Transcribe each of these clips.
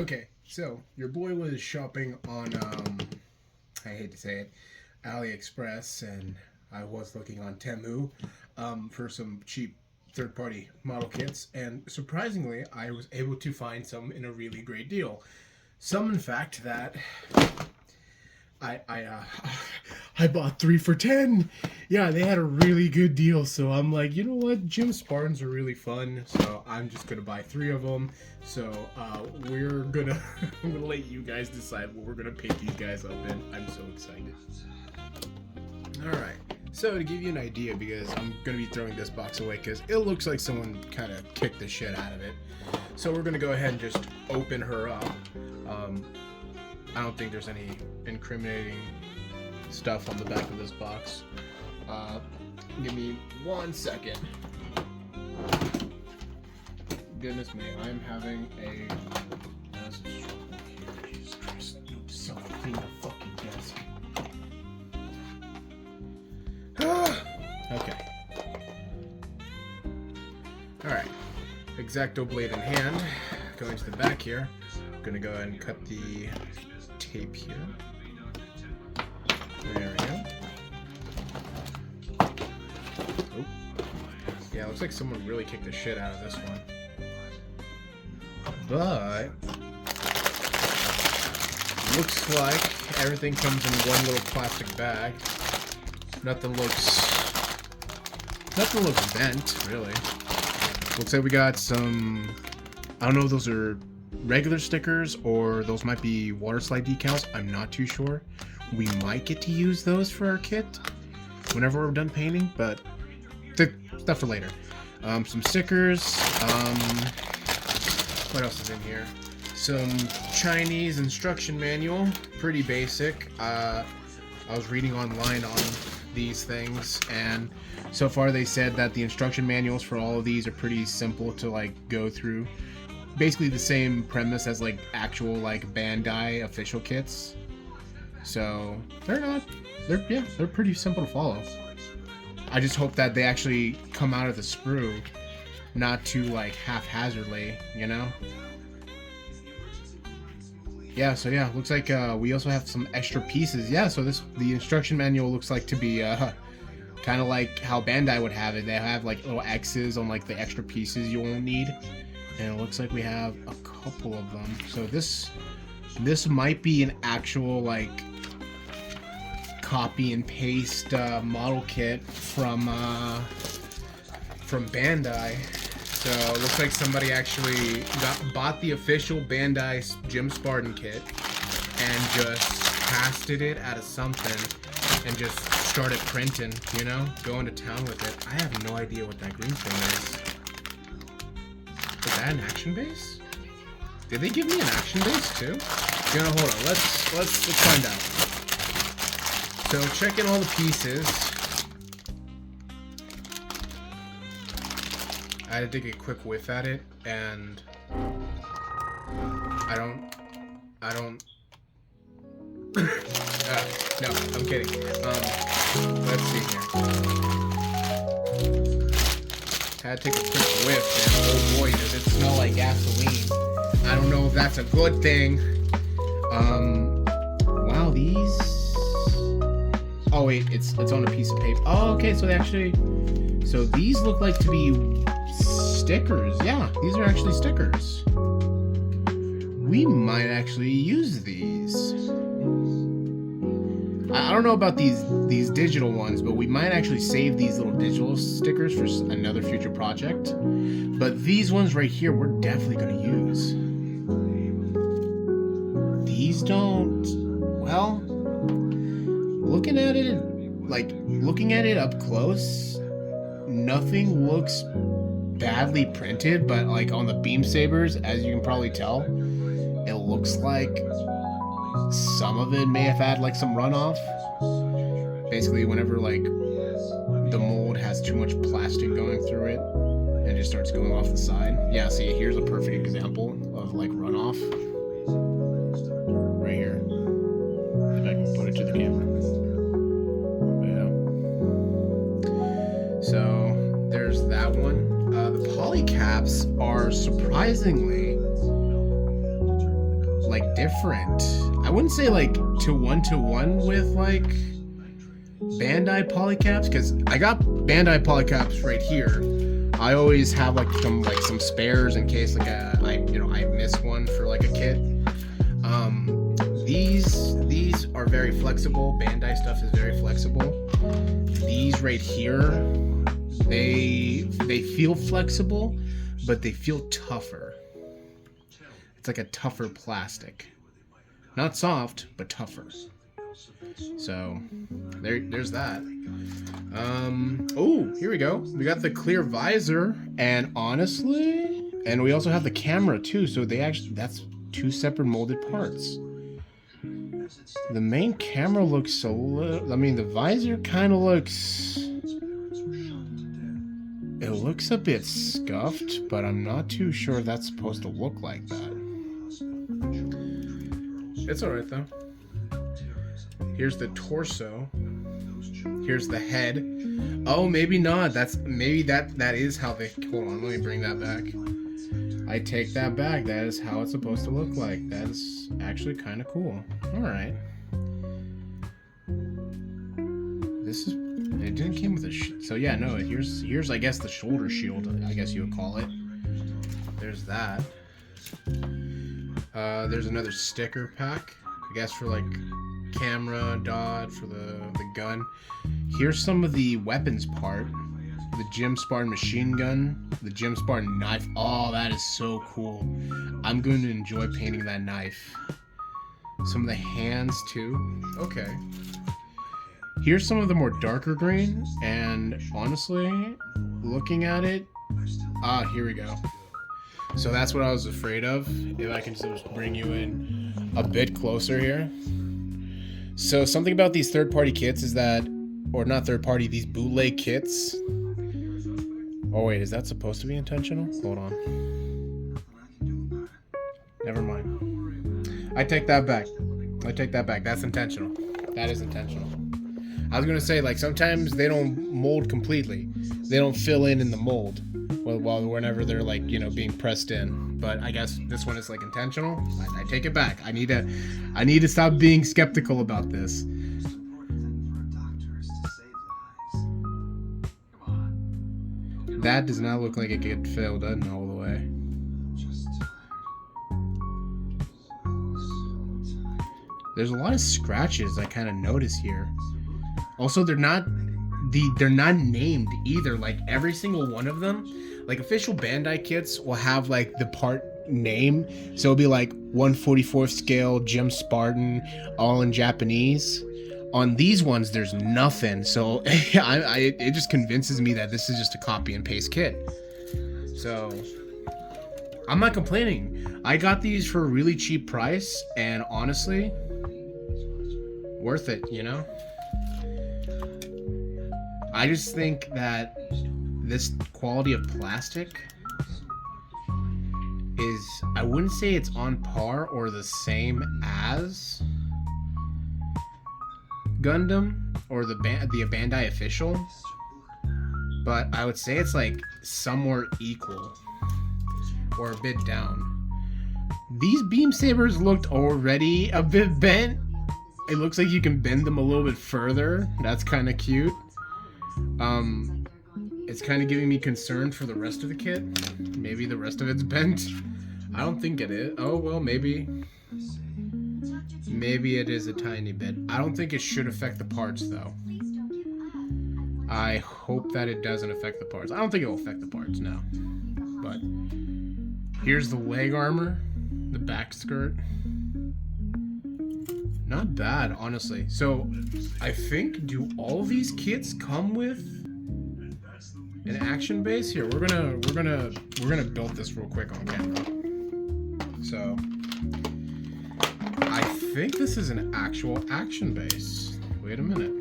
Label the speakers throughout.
Speaker 1: Okay, so your boy was shopping on, I hate to say it, AliExpress, and I was looking on Temu for some cheap third-party model kits, and surprisingly, I was able to find some in a really great deal. Some, in fact, that I I bought 3 for $10. Yeah, they had a really good deal, so I'm like, you know what? GM Spartans are really fun, so I'm just gonna buy 3 of them. So we're gonna I'm gonna let you guys decide what we're gonna pick these guys up in. I'm so excited. All right. So to give you an idea, because I'm gonna be throwing this box away because it looks like someone kind of kicked the shit out of it. So we're gonna go ahead and just open her up. I don't think there's any incriminating stuff on the back of this box. Give me 1 second. Goodness me, I'm having a... Jesus Christ, self-clean the fucking desk. Okay. Alright. X-Acto blade in hand. Going to the back here. I'm gonna go ahead and cut the tape here. There we go. Oh. Yeah, looks like someone really kicked the shit out of this one. But looks like everything comes in one little plastic bag. Nothing looks bent, really. Looks like we got some, I don't know if those are regular stickers or those might be water slide decals. I'm not too sure. We might get to use those for our kit whenever we're done painting, but stuff for later. Some stickers. What else is in here? Some Chinese instruction manual. Pretty basic. I was reading online on these things, and so far they said that the instruction manuals for all of these are pretty simple to like go through. Basically the same premise as like actual like Bandai official kits. So they're pretty simple to follow. I just hope that they actually come out of the sprue, not too like haphazardly, you know? Yeah, so yeah, looks like we also have some extra pieces. Yeah, so the instruction manual looks like to be kind of like how Bandai would have it. They have like little X's on like the extra pieces you won't need. And it looks like we have a couple of them. So this might be an actual like copy and paste model kit from Bandai. So it looks like somebody actually bought the official Bandai GM Spartan kit and just casted it out of something and just started printing, you know, going to town with it. I have no idea what that green thing is. Is that an action base? Did they give me an action base too? You know, hold on. Let's find out. So checking all the pieces. I had to take a quick whiff at it, and I don't. No, I'm kidding. Let's see here. Had to take a quick whiff, and oh boy, does it smell like gasoline. I don't know if that's a good thing. Wow, these... Oh wait, it's on a piece of paper. Oh, okay, so they actually... So these look like to be stickers. Yeah, these are actually stickers. We might actually use these. I don't know about these digital ones, but we might actually save these little digital stickers for another future project. But these ones right here, we're definitely going to use. These don't... Well, looking at it up close, nothing looks badly printed, but like on the beam sabers, as you can probably tell, it looks like some of it may have had like some runoff. Basically, whenever like the mold has too much plastic going through it and just starts going off the side. Yeah, see, here's a perfect example of like runoff. Right here. If I can put it to the camera. Yeah. So there's that one. The poly caps are surprisingly different. I wouldn't say like to one with like Bandai polycaps, because I got Bandai polycaps right here. I always have like some spares in case like I miss one for like a kit. These are very flexible. Bandai stuff is very flexible. These right here, they feel flexible, but they feel tougher. It's like a tougher plastic. Not soft, but tougher. So there's that. Oh, here we go. We got the clear visor, and honestly, and we also have the camera too. So that's two separate molded parts. The main camera looks the visor kind of looks. It looks a bit scuffed, but I'm not too sure that's supposed to look like that. It's alright though. Here's the torso. Here's the head. Oh, maybe not. Maybe that is how they. Hold on, let me bring that back. I take that back. That is how it's supposed to look like. That is actually kind of cool. All right. This is. It didn't came with a. So yeah, no. Here's I guess the shoulder shield. I guess you would call it. There's that. There's another sticker pack. I guess for like camera, dot for the gun. Here's some of the weapons part. The GM Spartan machine gun, the GM Spartan knife. Oh, that is so cool. I'm going to enjoy painting that knife. Some of the hands too. Okay. Here's some of the more darker green, and honestly, looking at it, here we go. So that's what I was afraid of. If I can just bring you in a bit closer here. So something about these third-party kits is that, or not third-party, these bootleg kits. Oh wait, is that supposed to be intentional? Hold on. Never mind. I take that back. That's intentional. That is intentional. I was gonna say, like, sometimes they don't mold completely. They don't fill in the mold. Well, whenever they're like, being pressed in. But I guess this one is like intentional. I take it back. I need to stop being skeptical about this. That does not look like it get filled in all the way. There's a lot of scratches I kind of notice here. Also, they're not named either. Like every single one of them, like official Bandai kits will have like the part name. So it'll be like 1/44th scale GM Spartan, all in Japanese. On these ones, there's nothing, so it just convinces me that this is just a copy and paste kit. So I'm not complaining. I got these for a really cheap price, and honestly, worth it, I just think that this quality of plastic is, I wouldn't say it's on par or the same as Gundam or the Bandai official, but I would say it's like somewhere equal or a bit down. These beam sabers looked already a bit bent. It looks like you can bend them a little bit further. That's kind of cute. It's kind of giving me concern for the rest of the kit. Maybe the rest of it's bent. I don't think it is. Oh well, maybe it is a tiny bit. I don't think it should affect the parts though. I hope that it doesn't affect the parts. I don't think it will affect the parts, no. But here's the leg armor, the back skirt. Not bad, honestly. So I think, do all these kits come with an action base? Here, we're gonna build this real quick on camera. So I think this is an actual action base. Wait a minute.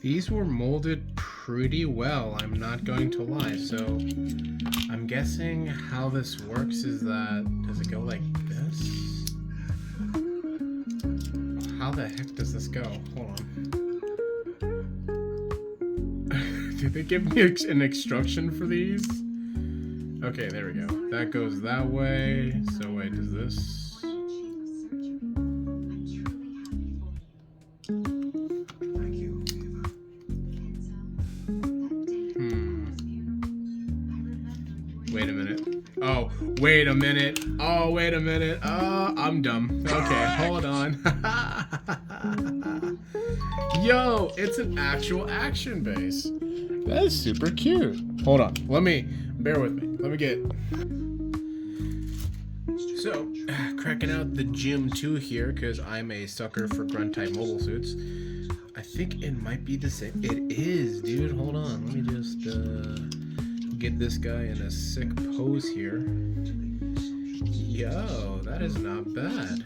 Speaker 1: These were molded pretty well, I'm not going to lie. So I'm guessing how this works is that, does it go like this? How the heck does this go? Hold on. Did they give me an instruction for these? Okay, there we go. That goes that way. So wait, does this... Wait a minute. Oh, wait a minute. Oh, wait a minute. I'm dumb. Okay, hold on. Yo, it's an actual action base. That is super cute. Hold on. Bear with me. Let me get... So, cracking out the Gym 2 here, because I'm a sucker for grunt type mobile suits. I think it might be the same. It is, dude. Hold on. Let me just, get this guy in a sick pose here. Yo, that is not bad.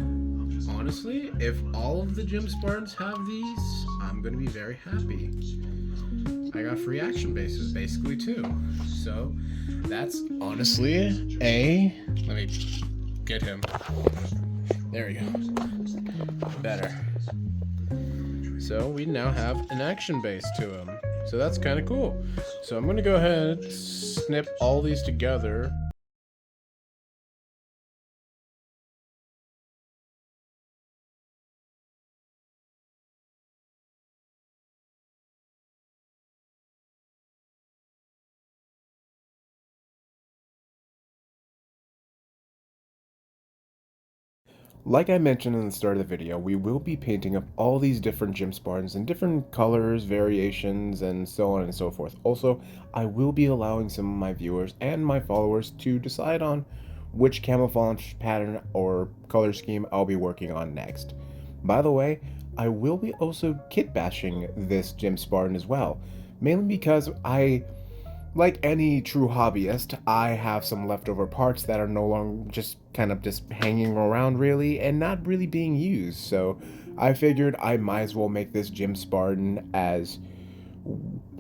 Speaker 1: Honestly, if all of the Gym Spartans have these, I'm gonna be very happy. I got free action bases basically too. So that's honestly let me get him. There we go. Better. So we now have an action base to him. So that's kind of cool. So I'm gonna go ahead, snip all these together. Like I mentioned in the start of the video, we will be painting up all these different Gym Spartans in different colors, variations, and so on and so forth. Also, I will be allowing some of my viewers and my followers to decide on which camouflage pattern or color scheme I'll be working on next. By the way, I will be also kit bashing this Gym Spartan as well, mainly because like any true hobbyist, I have some leftover parts that are no longer just hanging around really and not really being used. So I figured I might as well make this Gym Spartan as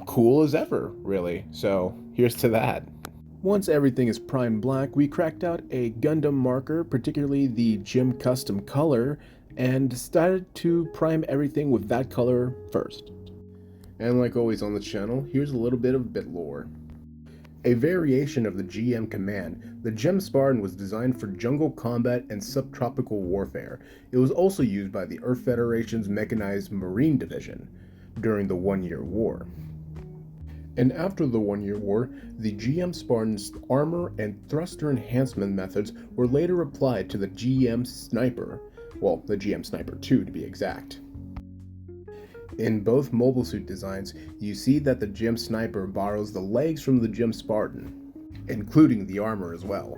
Speaker 1: cool as ever, really. So here's to that. Once everything is primed black, we cracked out a Gundam marker, particularly the Gym Custom color, and started to prime everything with that color first. And like always on the channel, here's a little bit of bit lore. A variation of the GM command, the GEM Spartan was designed for jungle combat and subtropical warfare. It was also used by the Earth Federation's Mechanized Marine Division during the One-Year War. And after the One-Year War, the GM Spartan's armor and thruster enhancement methods were later applied to the GM Sniper, well, the GM Sniper 2 to be exact. In both mobile suit designs, you see that the Gym Sniper borrows the legs from the Gym Spartan, including the armor as well.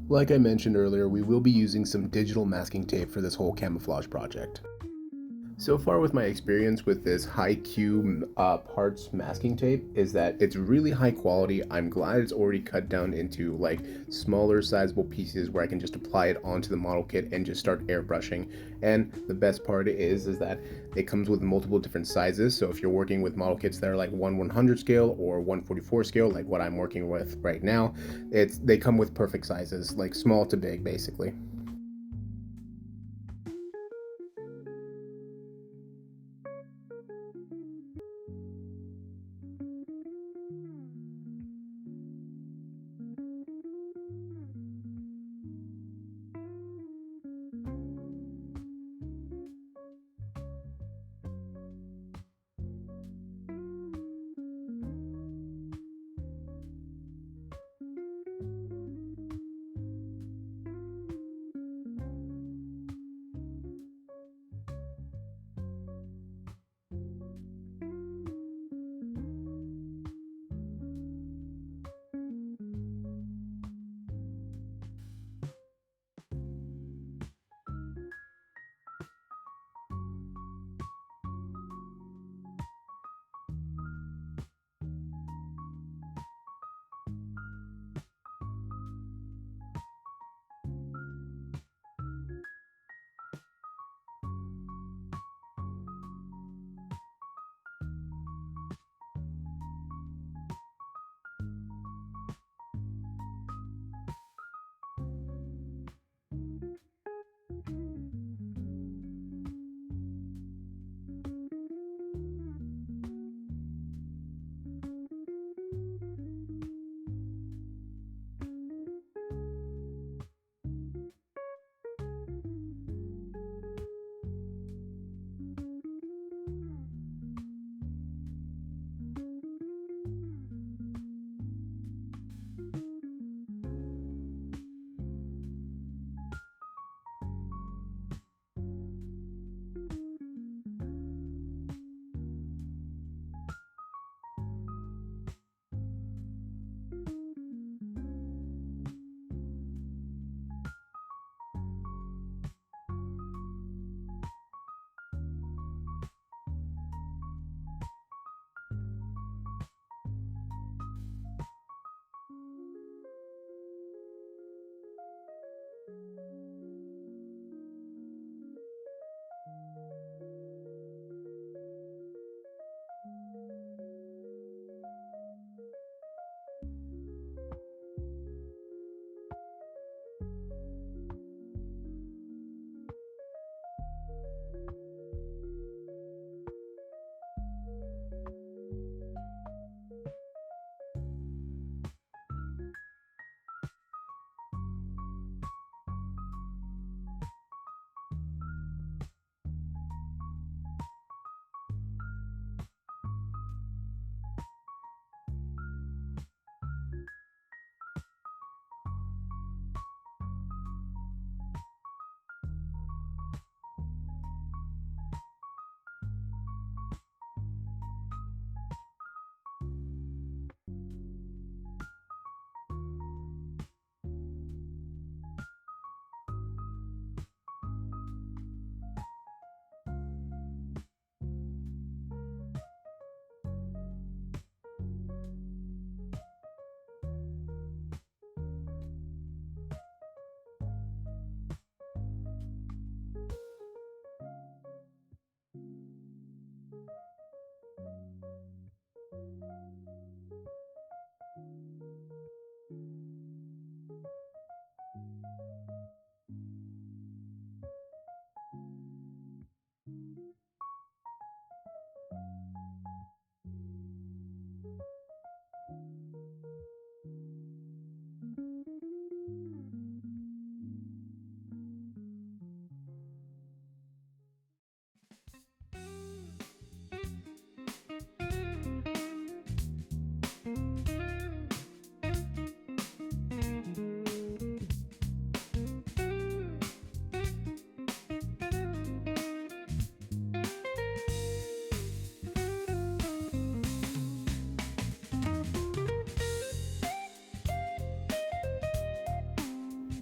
Speaker 1: Like I mentioned earlier, we will be using some digital masking tape for this whole camouflage project. So far with my experience with this high-Q parts masking tape is that it's really high quality. I'm glad it's already cut down into like smaller sizable pieces where I can just apply it onto the model kit and just start airbrushing. And the best part is that it comes with multiple different sizes. So if you're working with model kits that are like 1/100 scale or 1/44 scale, like what I'm working with right now, they come with perfect sizes, like small to big basically.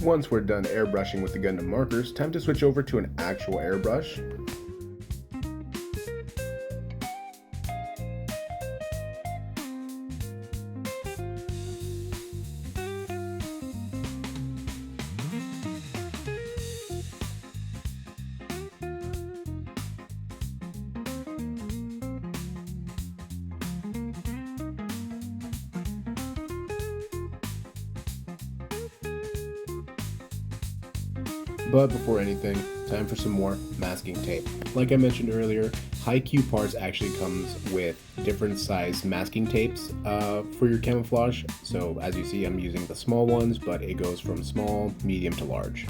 Speaker 2: Once we're done airbrushing with the Gundam markers, time to switch over to an actual airbrush. But before anything, time for some more masking tape. Like I mentioned earlier, high-Q parts actually comes with different size masking tapes for your camouflage. So as you see, I'm using the small ones, but it goes from small, medium to large.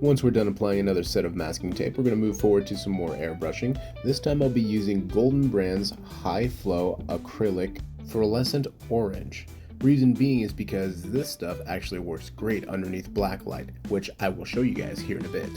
Speaker 2: Once we're done applying another set of masking tape, we're going to move forward to some more airbrushing. This time I'll be using Golden Brand's High Flow Acrylic Fluorescent Orange. Reason being is because this stuff actually works great underneath black light, which I will show you guys here in a bit.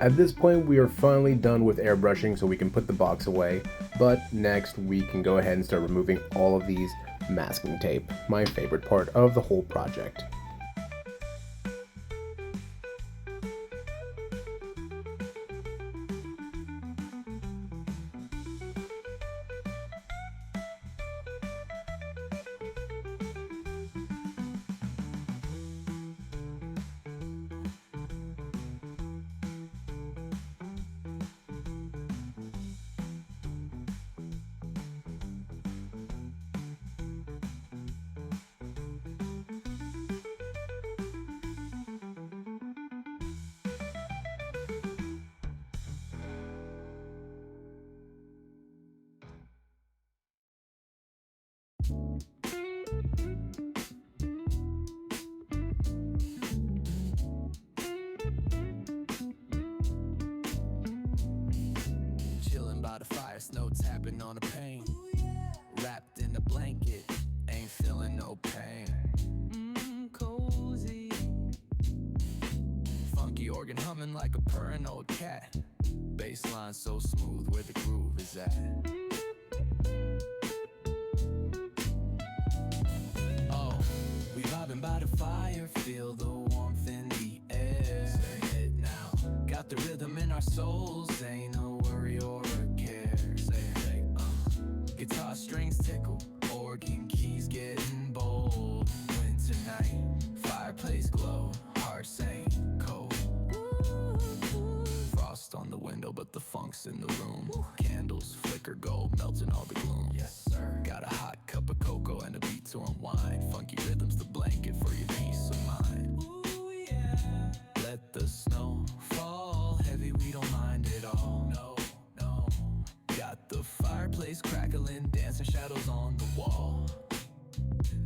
Speaker 2: At this point, we are finally done with airbrushing, so we can put the box away. But next, we can go ahead and start removing all of these masking tape, my favorite part of the whole project.
Speaker 3: Snow tapping on the pane, wrapped in a blanket, ain't feeling no pain. Cozy, funky organ humming like a purring old cat. Bassline so smooth, where the groove is at. Oh, we vibing by the fire. our souls, ain't no worry or a care. Say, guitar strings tickle, organ keys getting bold. Winter night, fireplace glow, hearts ain't cold. Frost on the window, but the funk's in the room. Candles flicker gold, melting all the gloom. Yes, sir. Got a hot cup of cocoa and a beat to unwind. Funky rhythms, the blanket for your peace of mind. Ooh, yeah. Let the snow fall heavy, we don't mind it all. No, no. Got the fireplace crackling, dancing shadows on the wall.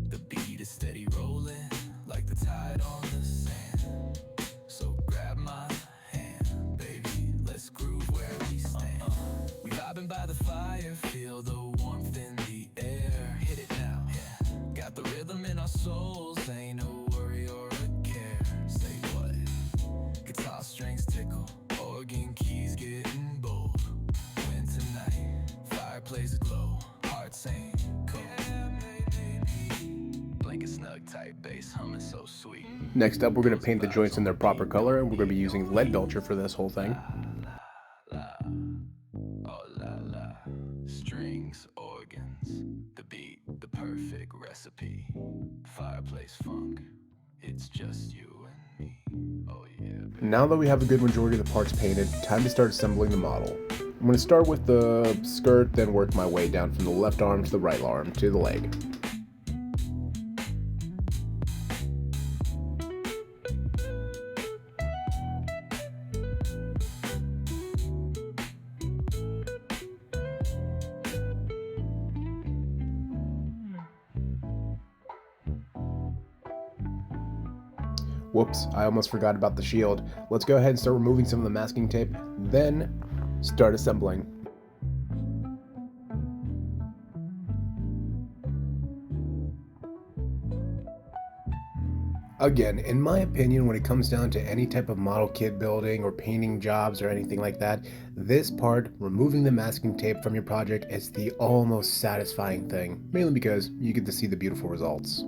Speaker 3: The beat is steady rolling, like the tide on the sand. So grab my hand, baby, let's groove where we stand. We vibing by the fire, feel the warmth in the air. Hit it now, yeah. Got the rhythm in our souls, ain't no worry or a care. Say what? Guitar strings tickle, organ keys getting bold. Winter night, fireplace glow, hearts ain't cold. Blanket snug, tight bass humming so sweet.
Speaker 2: Next up, we're going to paint the joints in their proper color, and we're going to be using lead belcher for this whole thing.
Speaker 3: La, oh la la, strings, organs, the beat, the perfect recipe. Fireplace funk, it's just you and me. Oh yeah, baby.
Speaker 2: Now that we have a good majority of the parts painted, time to start assembling the model. I'm going to start with the skirt, then work my way down from the left arm to the right arm to the leg. Whoops, I almost forgot about the shield. Let's go ahead and start removing some of the masking tape, then start assembling. Again, in my opinion, when it comes down to any type of model kit building or painting jobs or anything like that, this part, removing the masking tape from your project, is the almost satisfying thing, mainly because you get to see the beautiful results.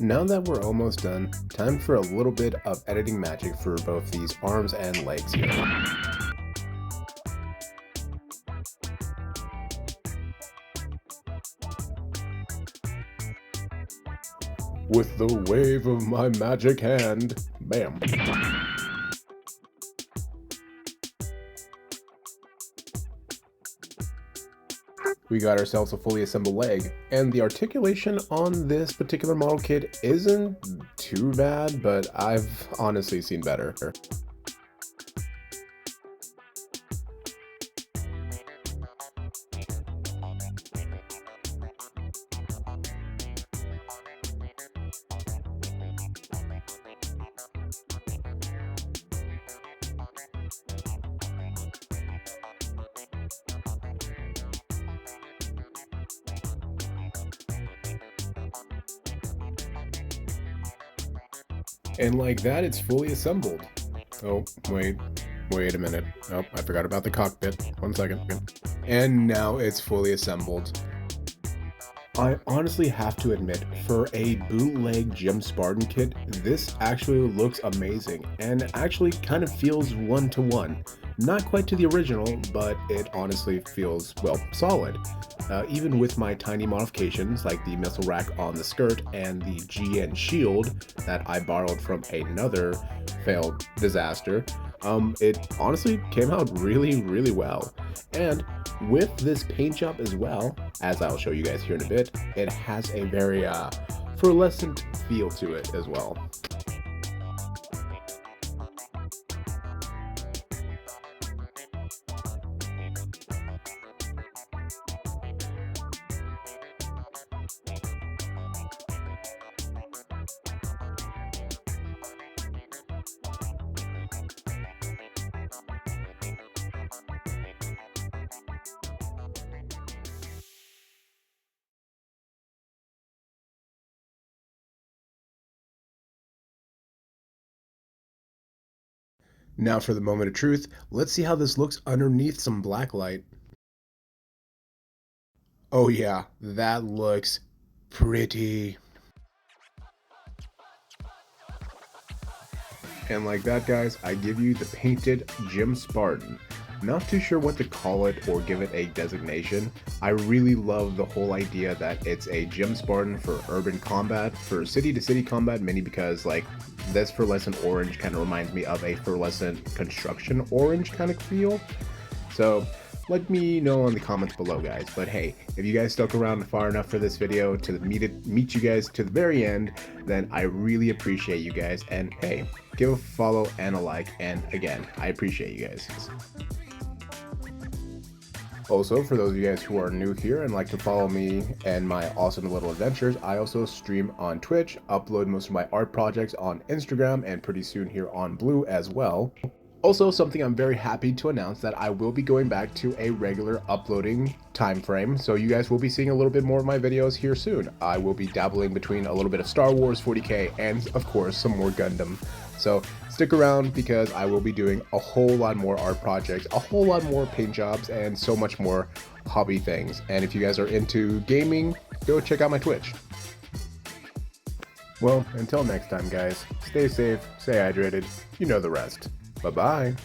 Speaker 2: Now that we're almost done, time for a little bit of editing magic for both these arms and legs here. With the wave of my magic hand, bam. We got ourselves a fully assembled leg, and the articulation on this particular model kit isn't too bad, but I've honestly seen better. And like that, it's fully assembled. Oh, wait a minute. Oh, I forgot about the cockpit. 1 second. And now it's fully assembled. I honestly have to admit, for a bootleg GM Spartan kit, this actually looks amazing and actually kind of feels one-to-one. Not quite to the original, but it honestly feels, well, solid. Even with my tiny modifications like the missile rack on the skirt and the GN shield that I borrowed from another failed disaster, it honestly came out really well. And with this paint job as well, as I'll show you guys here in a bit, it has a very pearlescent feel to it as well. Now for the moment of truth, let's see how this looks underneath some black light. Oh yeah, that looks pretty. And like that, guys, I give you the painted GM Spartan. Not too sure what to call it or give it a designation. I really love the whole idea that it's a GM Spartan for urban combat, for city-to-city combat, mainly because like this fluorescent orange kind of reminds me of a fluorescent construction orange kind of feel. So let me know in the comments below, guys. But hey, if you guys stuck around far enough for this video to meet you guys to the very end, then I really appreciate you guys. And hey, give a follow and a like. And again, I appreciate you guys. Also, for those of you guys who are new here and like to follow me and my awesome little adventures, I also stream on Twitch, upload most of my art projects on Instagram, and pretty soon here on Blue as well. Also, something I'm very happy to announce that I will be going back to a regular uploading time frame, so you guys will be seeing a little bit more of my videos here soon. I will be dabbling between a little bit of Star Wars 40K and, of course, some more Gundam. So stick around because I will be doing a whole lot more art projects, a whole lot more paint jobs, and so much more hobby things. And if you guys are into gaming, go check out my Twitch. Well, until next time, guys, stay safe, stay hydrated, you know the rest. Bye-bye.